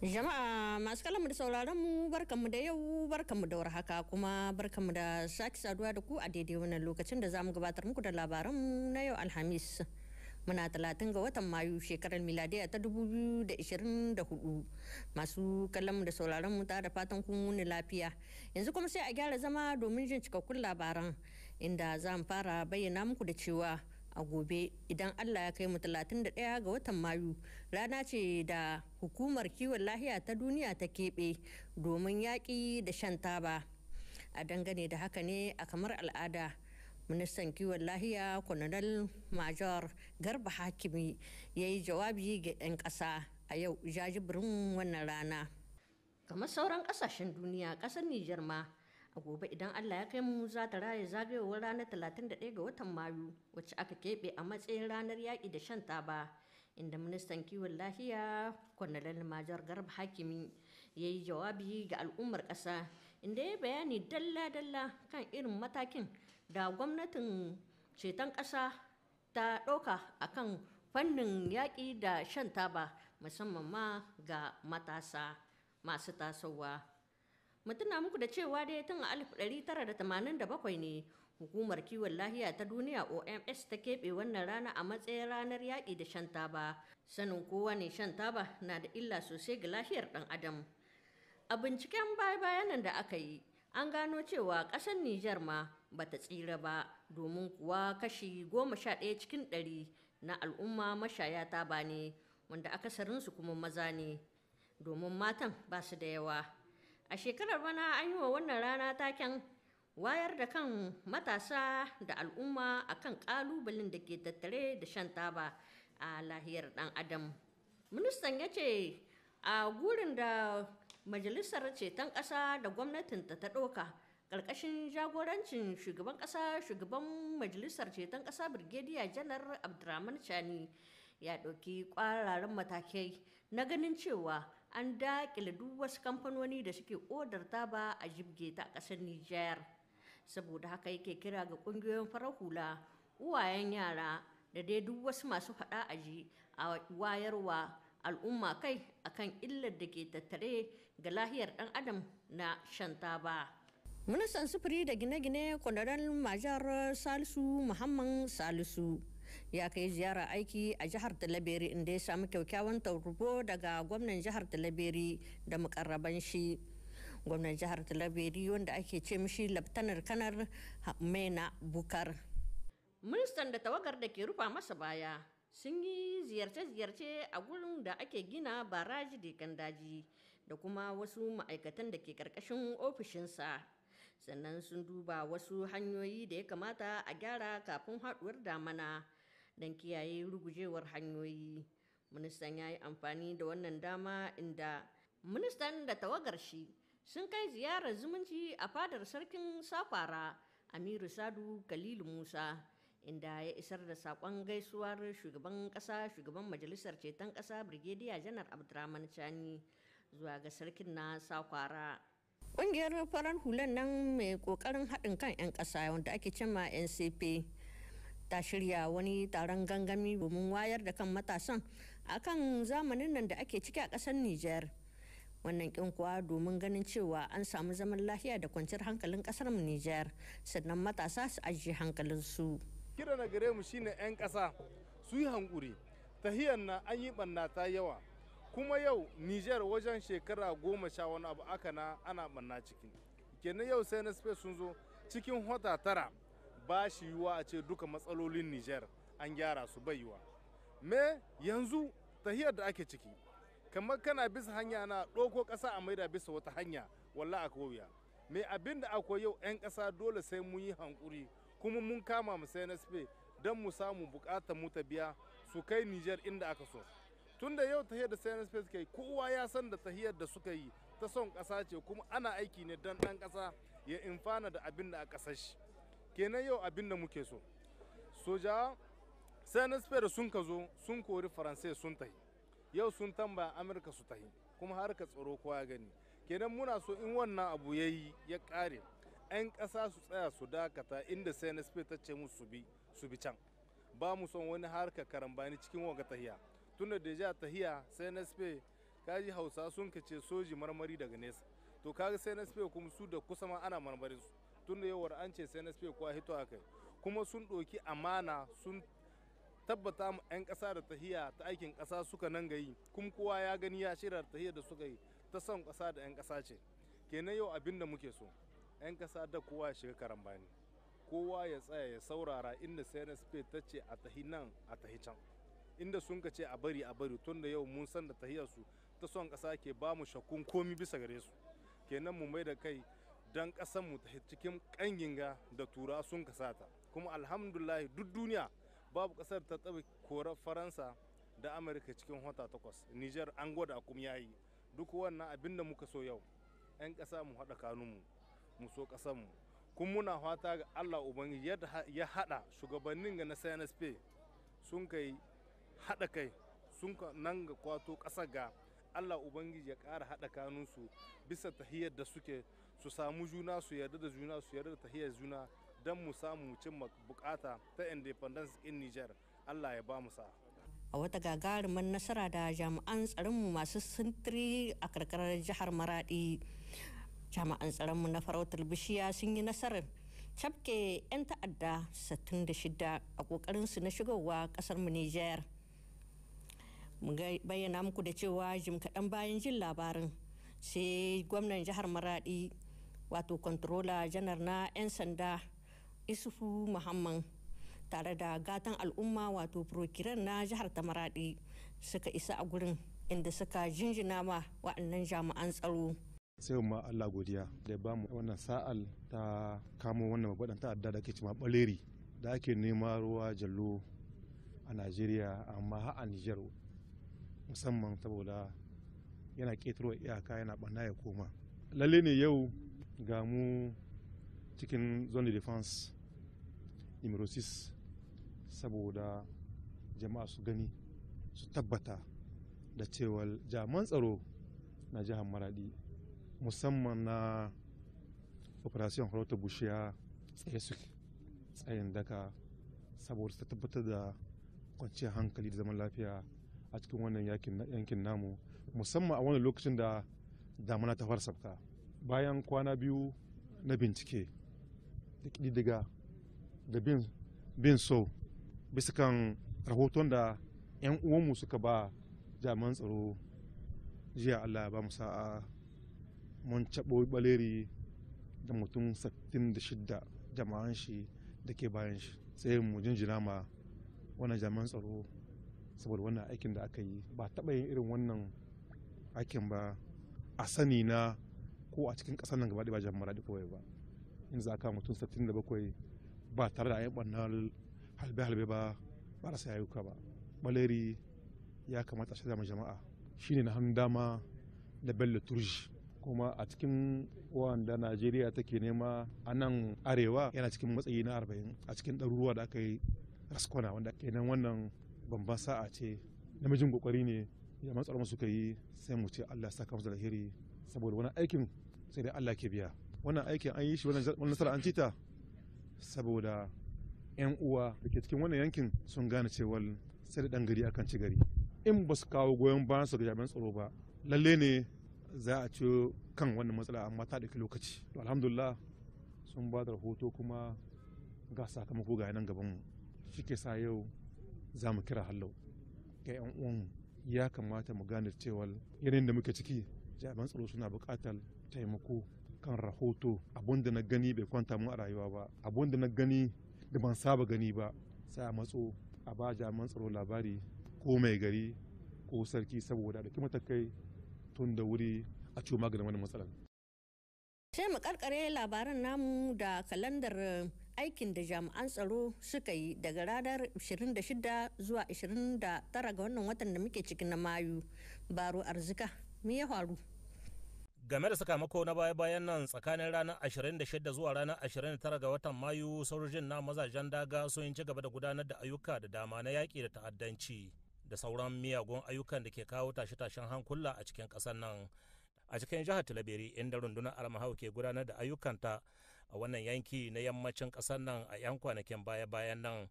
Jama'a masu kalamu da sauraron mu barkanmu da yau barkanmu da warhaka kuma barkanmu da sake saduwa da ku a daidai wannan lokacin da zamu gabatar muku da labaran na yau Alhamis. Muna 30 ga watan Mayu shekarar miladiya ta 2024. Masu kallon mu da sauraron mu ta da fatan kun wuni lafiya. Yanzu kuma sai a gyara zama domin jin cikakkun labaran inda zamu fara bayyana muku da cewa a gobe idan Allah ya kai mu 31 ga watan Mayu rana ce da hukumar kiwon lahiya ta duniya ta keɓe domin yaƙi da shan taba. A dangane da haka ne a kamar al'ada ministan kiwon lahiya Colonel Major Garba Hakimi ya yi jawabi ga 'yan ƙasa a yau jajibirin wannan rana. Kamar sauran ƙasashen duniya ƙasar Nijar ma a gobe idan Allah ya kai mu za ta raya zagayowar ranar 31 ga watan Mayu wacce aka keɓe a matsayin ranar yaƙi da shan taba, inda ministan kiwon lafiya Colonel Major Garba Hakimi ya yi jawabi ga al'ummar ƙasa inda ya bayani dalla-dalla kan irin matakin da gwamnatin ceton ƙasa ta ɗauka akan fannin yaƙi da shan taba musamman ma ga matasa masu tasowa. Mutuna muku da cewa dai tun a 1987 ne hukumar kiwon lahiya ta duniya OMS ta keɓe wannan rana a matsayin ranar yaƙi da shan taba. Sanin kowa ne shan taba na da illa sosai ga lafiyar ɗan adam. A binciken baya-bayanan da aka yi an gano cewa ƙasar Nijar ma bata tsira ba domin kuwa kashi 11 cikin 100 na al'umma mashaya taba ne wanda akasarinsu kuma maza ne domin matan ba su da yawa. A shekarar bana an yi wa wannan rana taken wayar da kan matasa da al'umma akan kalubalen da ke tattare da shan taba a lahiyar dan adam. Ministan ya ce a gurin da majalisar ceton ƙasa da gwamnatinta ta ɗauka ƙarƙashin jagorancin shugaban ƙasa shugaban majalisar ceton ƙasa Birgediya Janar Abdurrahman Chani ya ɗauki ƙwararren matakai na ganin cewa an daƙile duk wasu kamfanoni da suke odar taba a jibge ta ƙasar Nijar. Saboda haka yake kira ga ƙungiyoyin farar hula, uwayen yara da dai duk wasu masu faɗa aji a wayarwa al'umma kai akan illar da ke tattare ga lahiyar ɗan adam na shan taba. Ministan sufuri da gine-gine Kwanaral Majar Salisu Muhammad Salisu ya kai ziyara aiki a jihar Talabiri inda ya samu kyakkyawan tarbo daga gwamnan jihar Talabiri da mukarraban shi. Gwamnan jihar Talabiri wanda ake ce mishi Laftanar Kanar Mena Bukar. Ministan da tawagar da ke rufa masa baya sun yi ziyarce-ziyarce a gurin da ake gina baraji da kan daji da kuma wasu ma'aikatan da ke karkashin ofishinsa. Sannan sun duba wasu hanyoyi da ya kamata a gyara kafin haɗuwar damana don kiyaye rugujewar hanyoyi. Ministan ya yi amfani da wannan dama inda ministan da tawagar shi sun kai ziyarar zumunci a fadar sarkin Sakwara Amiru Sadu Kalilu Musa, inda ya isar da saƙon gaisuwar shugaban ƙasa shugaban majalisar ceton ƙasa Birgediya Janar Abdurrahman Chani zuwa ga sarkin na Sakwara. Ƙungiyar farar hulan nan mai ƙoƙarin haɗin kan 'yan ƙasa wanda ake cema NCP ta shirya wani taron gangami domin wayar da kan matasan akan zamanin nan da ake ciki a ƙasar Nijar. Wannan kin kuwa domin ganin cewa an samu zaman lafiya da kwanciyar hankalin ƙasar mu Nijar, sannan matasa su ajiye hankalinsu. Kira na gare mu shine 'yan ƙasa su yi hankuri, tahiyar na an yi ɓanna ta yawa. Kuma yau Niger wajen shekara 10 wani abu aka na ana banna ciki, kenan yau sai na sun zo cikin wata 9 ba shi yiwuwa a ce duka matsalolin Niger an gyara su bai yiwa. Me yanzu tahiyar da ake ciki kamar kana bisa hanya na ɗauko ƙasa a maida bisa wata hanya walla a wuya. Me abin da akwai yau 'yan ƙasa dole sai mun yi hankuri kuma mun kama mu sai na don mu samu buƙatar mu ta biya su kai Niger inda aka so. Tunda yau tahiyar da CNSP suka yi kowa ya san da tahiyar da suka yi ta son ƙasa ce kuma ana aiki ne don ɗan ƙasa ya infana da abin da a ƙasar shi. Kenan yau abin da muke so soja CNSP da sun ka zo sun kori Faransai sun tahi, yau sun tambaya Amurka su tahi, kuma harka tsaro kowa ya gani. Kenan muna so in wannan abu ya yi ya ƙare 'yan ƙasa su tsaya su dakata inda CNSP ta ce musu su bi can. Ba mu son wani harka karambani cikin wanga tahiya. Tunda deja tahiya CNSP kaji hausa sun kace soji marmari daga nesa, to kaga CNSP kuma su da kusa ma ana marmarin su tun da yawar an ce CNSP kuwa hito a kai, kuma sun ɗauki amana sun tabbata mu 'yan ƙasa da tahiya ta aikin ƙasa suka nan gayi, kuma kowa ya gani ya shirya tahiyar da suka yi ta son ƙasa da 'yan ƙasa ce. Kenan yau abin da muke so 'yan ƙasa da kowa ya shiga karambani, kowa ya tsaya ya saurara inda CNSP ta ce a tahi nan a tahi can, inda sun ka ce a bari tun da yau mun san da tahiyar su ta son ƙasa ke ba mu shakkun komi bisa gare su. Kenan mu mai da kai don ƙasar mu ta cikin ƙanginga da tura sun kasata, kuma alhamdulillah duk duniya babu ƙasar ta taɓa korar Faransa da Amurka cikin wata 8. Niger an gwada kuma yayi. Duk wannan abin da muka so yau 'yan ƙasa mu haɗa kanunmu mu so ƙasarmu, kuma muna fata ga Allah Ubangiji yadda ya haɗa shugabannin ga na CNSP sun kai haɗa kai sun nan ga kwato ƙasar ga Allah Ubangiji ya ƙara haɗa kanunsu bisa tahiyar da suke, su samu juna su yarda da juna su yarda da tahiyar juna don mu samu mu cimma bukata ta independence in Niger. Allah ya ba mu sa'a. A wata gagarumar nasara da jami'an tsaronmu masu sintiri a karkarar jihar Maradi, jami'an tsaronmu na farautar bishiya sun yi nasarar cafke 'yan ta'adda 66 a kokarinsu na shigowa kasar mu Niger. Mu bayyana muku da cewa jim kaɗan bayan jin labarin sai gwamnan jihar Maradi wato controller janar na 'yan sanda Isufu Muhammad tare da gatan al'umma wato prokirar na jihar ta Maradi suka isa a gurin inda suka jinjina ma wa'annan jami'an tsaro. Sai ma Allah godiya da ba mu wannan sa'al ta kamo wannan babban ta'adda da ake cewa baleri da ake nema ruwa jallo a Najeriya amma har a Niger musamman saboda yana ƙetarwa iyaka yana ɓanna ya koma. Lalle ne yau ga mu cikin zone de defense numero 6 saboda jama'a su gani su tabbata da cewa jami'an tsaro na jihar Maradi musamman na operation farautar bushiya tsaye suke tsayin daka saboda su tabbatar da kwanciyar hankali da zaman lafiya a cikin wannan yankin namu musamman a wannan lokacin da damuna ta fara sabka. Bayan kwana biyu na bincike da ƙididdiga da bin so bisa kan rahoton da 'yan uwanmu suka ba jami'an tsaro jiya Allah ya ba mu sa'a mun caɓo baleri da mutum 66 jama'an shi da ke bayan shi, sai mu jinjina ma wannan jami'an tsaro saboda wannan aikin da aka yi. Ba taɓa yin irin wannan aikin ba a sani na ko a cikin ƙasar nan gaba da ba jami'an Maradi kawai ba, in za ka mutum 67 ba tare da ayin ɓannar halbe-halbe ba rasa yayuka ba. Baleri ya kamata a shaida ma jama'a shine na hannun dama da Bello Turji, kuma a cikin wanda Najeriya take nema a nan arewa yana cikin matsayi na 40 a cikin ɗaruruwa da aka yi raskwana, wanda kenan wannan babban sa'a ce, namijin kokari ne ya matsar suka yi, sai mu ce Allah ya saka musu alheri saboda wannan aikin sai dai Allah ke biya. Wannan aikin an yi shi wannan nasara an cita saboda 'yan uwa da ke cikin wannan yankin sun gane cewa sai da ɗan gari akan ci gari. In ba su kawo goyon bayan su ga jami'an tsaro ba lalle ne za a ciyo kan wannan matsala, amma ta ɗauki lokaci. To alhamdulillah sun ba da rahoto kuma ga sakamako ga nan gaban mu, shi ke sa yau za mu kira hallau ga 'yan uwan ya kamata mu gane cewa yanayin da muke ciki jami'an tsaro suna buƙatar taimako kan rahoto. Abun da na gani bai kwanta mu a rayuwa ba, abun da na gani da ban saba gani ba, sai a matso a ba jami'an tsaro labari ko mai gari ko sarki saboda da matakai tun da wuri a ciwo maganin wani matsalar. Sai mu karkare labaran namu da kalandar aikin da jami'an tsaro suka yi daga ranar 26 zuwa 29 ga wannan watan da muke cikin na Mayu. Baro Arzika, me ya faru? Game da sakamako na baya-bayan nan tsakanin ranar 26 zuwa ranar 29 ga watan Mayu, sojojin na mazajen daga sun ci gaba da gudanar da ayyuka da dama na yaƙi da ta'addanci da sauran miyagun ayyukan da ke kawo tashe-tashen hankula a cikin ƙasar nan. A cikin jihar Talabiri, inda rundunar Almahau ke gudanar da ayyukanta a wannan yanki na yammacin ƙasar nan a 'yan kwanakin baya-bayan nan,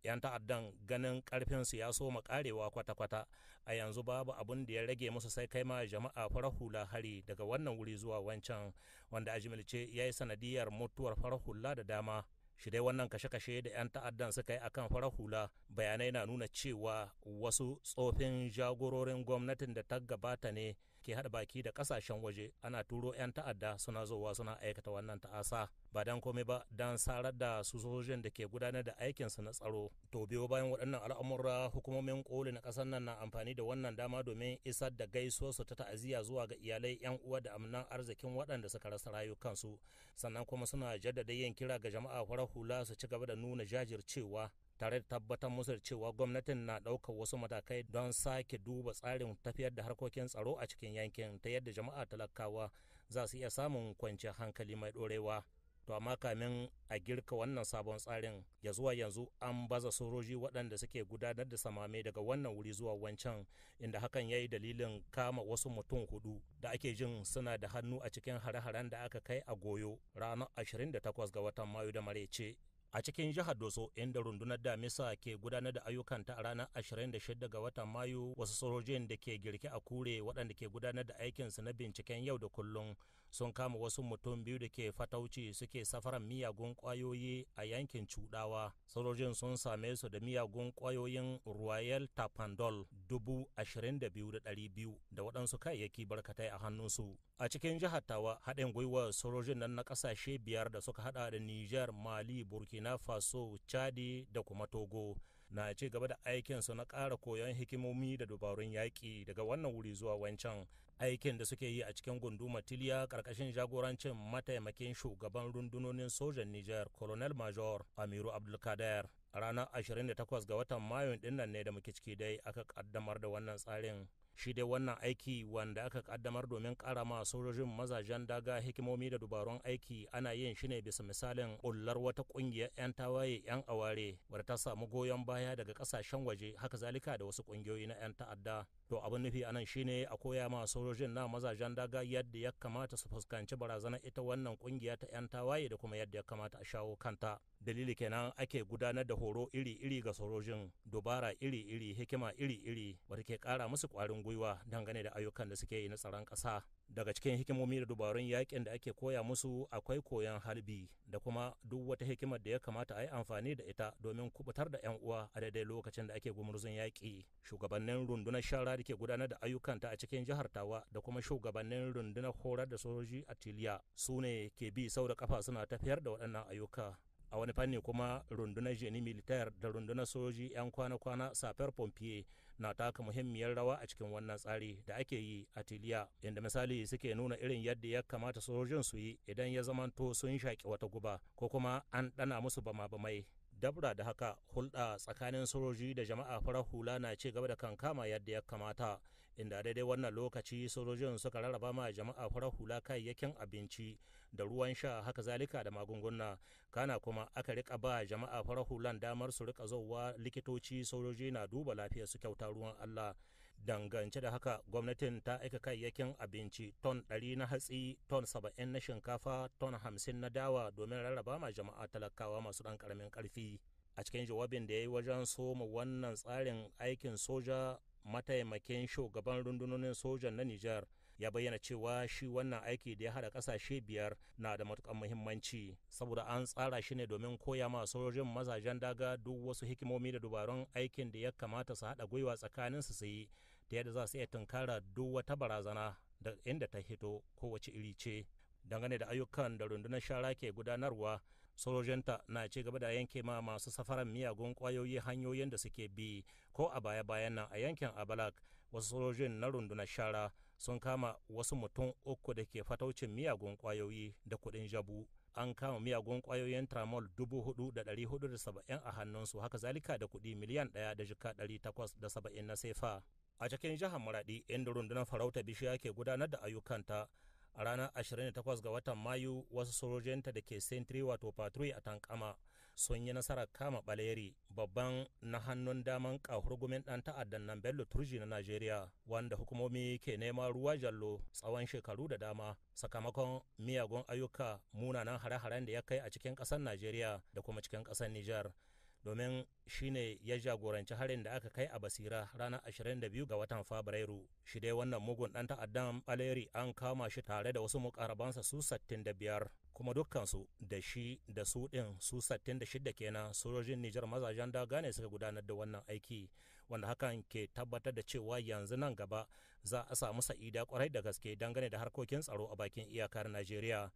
'yan ta'addan ganin karfinsu ya so karewa kwata-kwata a yanzu babu abun da ya rage musu sai kai ma jama'a farar hula hari daga wannan wuri zuwa wancan, wanda a jimilce ya yi sanadiyar mutuwar farar hula da dama. Shi dai wannan kashe-kashe da 'yan ta'addan suka yi akan farar hula, bayanai na nuna cewa wasu tsofin jagororin gwamnatin da ta gabata ne ke haɗa baki da ƙasashen waje ana turo 'yan ta'adda suna zowa suna aikata wannan ta'asa, ba dan komai ba dan sarar da su sojojin da ke gudanar da aikinsu na tsaro. To biyo bayan waɗannan al'amura, hukumomin koli na ƙasar nan na amfani da wannan dama domin isar da gaisuwarsu ta ta'aziyya zuwa ga iyalai, 'yan uwa da amnan arzikin waɗanda suka rasa rayukansu, sannan kuma suna jaddada yin kira ga jama'a farar hula su ci gaba da nuna jajircewa tare da tabbatar musu da cewa gwamnatin na ɗaukar wasu matakai don sake duba tsarin tafiyar da harkokin tsaro a cikin yankin ta yadda jama'a talakawa za su iya samun kwanciyar hankali mai ɗorewa. To amma kamin a girka wannan sabon tsarin, ya zuwa yanzu an baza sojoji waɗanda suke gudanar da samame daga wannan wuri zuwa wancan, inda hakan ya yi dalilin kama wasu mutum 4 da ake jin suna da hannu a cikin hare-haren da aka kai a Goyo ranar 28 ga watan Mayu da marece. A cikin jihar Doso, inda rundunar Damisa ke gudanar da ayyukanta a ranar 26 ga watan Mayu, wasu sojojin da ke girke a Kure waɗanda ke gudanar da aikinsu na binciken yau da kullum sun kama wasu mutum 2 da ke fatauci suke safaran miyagun ƙwayoyi a yankin Cudawa. Sojojin sun same su da miyagun ƙwayoyin Royal Tapandol 22,200 da waɗansu kayayyaki barkatai a hannunsu. A cikin jihar Tawa, haɗin gwiwar sojojin nan na ƙasashe 5 da suka haɗa da Niger, Mali, Burkina Faso, Chadi da kuma Togo na ci gaba da aikinsu na ƙara koyon hikimomi da dabarun yaƙi daga wannan wuri zuwa wancan. Aikin da suke yi a cikin gunduma Tiliya ƙarƙashin jagorancin mataimakin shugaban rundunonin sojan Niger, Colonel Major Amiru Abdulkader. A ranar 28 ga watan Mayu ɗinnan ne da muke ciki dai aka ƙaddamar da wannan tsarin. Shi dai wannan aiki wanda aka kaddamar domin kara ma sojojin mazajen daga hikimomi da dubarun aiki ana yin shi ne bisa misalin bullar wata kungiyar 'yan tawaye 'yan aware wadda ta samu goyon baya daga kasashen waje, haka zalika da wasu kungiyoyi na 'yan ta'adda. To abin nufi anan shine a koya ma sojojin na mazajen daga yadda ya kamata su fuskanci barazanar ita wannan kungiya ta 'yan tawaye da kuma yadda ya kamata a shawo kanta. Dalili kenan ake gudanar da horo iri-iri ga sojojin, dubara iri-iri, hikima iri-iri wadda ke kara musu kwarin gwiwa dangane da ayyukan da suke yi na tsaron ƙasa. Daga cikin hikimomi da dubarun yakin da ake koya musu akwai koyon harbi da kuma duk wata hikimar da ya kamata a yi amfani da ita domin kubutar da 'yan uwa a daidai lokacin da ake gumurzun yaƙi. Shugabannin rundunar shara da ke gudanar da ayyukanta a cikin jihar Tawa da kuma shugabannin rundunar horar da sojoji a Tiliya su ne ke bi sau da kafa suna tafiyar da waɗannan ayyuka. A wani fanni kuma rundunar jeni militar da rundunar sojoji 'yan kwana-kwana safar pompier na taka muhimmiyar rawa a cikin wannan tsari da ake yi a Tiliya, inda misali suke nuna irin yadda ya kamata sojojin su yi idan ya zamanto sun shaƙi wata guba ko kuma an ɗana musu bama-bamai. Dabra da haka, hulɗa tsakanin sojoji da jama'a farar hula na ci gaba da kankama yadda ya kamata, inda daidai wannan lokaci sojojin suka rarraba ma jama'a farar hula kayayyakin abinci da ruwan sha, haka zalika da magunguna. Kana kuma aka rika ba jama'a farar hulan damar su rika zowa likitoci sojoji na duba lafiyar su kyauta ruwan Allah. Dangance da haka, gwamnatin ta aika kayayyakin abinci ton 100 na hatsi, ton 70 na shinkafa, ton 50 na dawa domin rarraba ma jama'a talakawa masu ɗan ƙaramin ƙarfi. A cikin jawabin da ya yi wajen soma wannan tsarin aikin soja, mataimakin shugaban rundunonin sojan na Nijar ya bayyana cewa shi wannan aiki da ya haɗa ƙasashe 5 na da matuƙar muhimmanci saboda an tsara shi ne domin koya ma sojojin mazajen daga duk wasu hikimomi da dubarun aikin da ya kamata su haɗa gwiwa tsakanin su yi ta yadda za su iya tunkara duk wata barazana da inda ta hito kowace iri ce. Dangane da ayyukan da rundunar shara ke gudanarwa, sojojinta na ci gaba da yanke ma masu safaran miyagun kwayoyi hanyoyin da suke bi. Ko a baya-bayan nan a yankin Abalak, wasu sojojin na rundunar shara sun kama wasu mutum 3 da ke fataucin miyagun kwayoyi da kuɗin jabu. An kama miyagun kwayoyin tramol 4,470 a hannunsu, haka zalika da kuɗi miliyan 1 da jika 870 na sefa. A cikin jihar Maradi, inda rundunar farauta bishiya ke gudanar da ayyukanta, a ranar 28 ga watan Mayu wasu sojojinta da ke sentry wato patrol a Tankama sun yi nasarar kama Baleri, babban na hannun daman kahurgumin ɗan ta'addan nan Bello Turji na Najeriya, wanda hukumomi ke neman ruwa jallo tsawon shekaru da dama sakamakon miyagun ayyuka munanan hare-haren da ya kai a cikin ƙasar Najeriya da kuma cikin ƙasar Nijar. domin shine ya jagoranci harin da aka kai a Basira ranar 22 ga watan Fabrairu. Shi dai wannan mugun ɗan ta'addan Baleri an kama shi tare da wasu mukarabansa su 65, kuma dukkansu da shi da su ɗin su 66 kenan sojojin Nijar mazajen daga ne suka gudanar da wannan aiki, wanda hakan ke tabbatar da cewa yanzu nan gaba za a samu sa'ida kwarai da gaske dangane da harkokin tsaro a bakin iyakar Najeriya.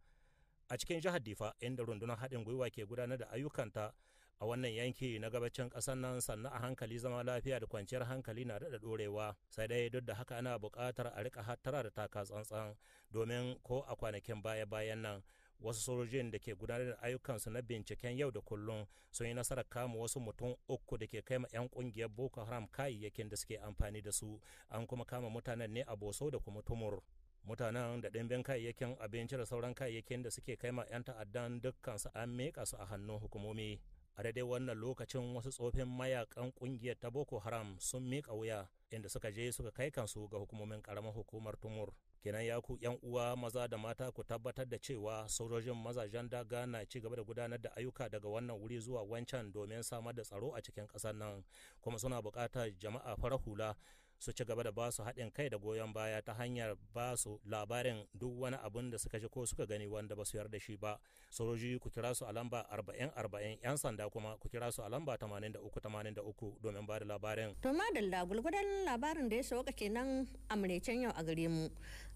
A cikin jihar Difa, inda rundunar haɗin gwiwa ke gudanar da ayyukanta a wannan yanki na gabacin ƙasar nan, sannan a hankali zama lafiya da kwanciyar hankali na daɗa ɗorewa. Sai dai duk da haka ana buƙatar a riƙa hattara da taka tsantsan, domin ko a kwanakin baya-bayan nan wasu sojojin da ke gudanar da ayyukansu na binciken yau da kullum sun yi nasarar kama wasu mutum 3 da ke kai ma 'yan kungiyar Boko Haram kayayyakin da suke amfani da su. An kuma kama mutanen ne a Boso da kuma Tumur. Mutanen da ɗimbin kayayyakin abinci da sauran kayayyakin da suke kai ma 'yan ta'addan dukkansu an miƙa su a hannun hukumomi. A daidai wannan lokacin wasu tsofin mayakan kungiyar ta Boko Haram sun miƙa wuya, inda suka je suka kai kansu ga hukumomin ƙaramar hukumar Tumur. Kenan ya ku 'yan uwa maza da mata ku tabbatar da cewa sojojin mazajen daga na ci gaba da gudanar da ayyuka daga wannan wuri zuwa wancan domin samar da tsaro a cikin ƙasar nan, kuma suna buƙatar jama'a farar hula su ci gaba da ba su haɗin kai da goyon baya ta hanyar ba su labarin duk wani abun da suka ji ko suka gani wanda ba su yarda shi ba. Sojoji ku kira su a lamba 40-40, 'yan sanda kuma ku kira su a lamba 83-83 domin ba da labarin. To madalla, gulgudan labarin da ya sauka kenan a maraicen yau a gare mu,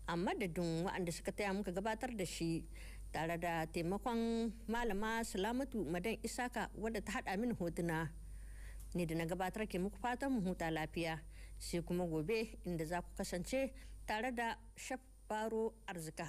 a madadin waɗanda suka taya muka gabatar da shi tare da taimakon malama Salamatu Madan Isaka wadda ta haɗa min hotuna. Ni da na gabatar ke muku fatan mu huta lafiya, sai kuma gobe inda za ku kasance tare da Shaf Baro Arzika.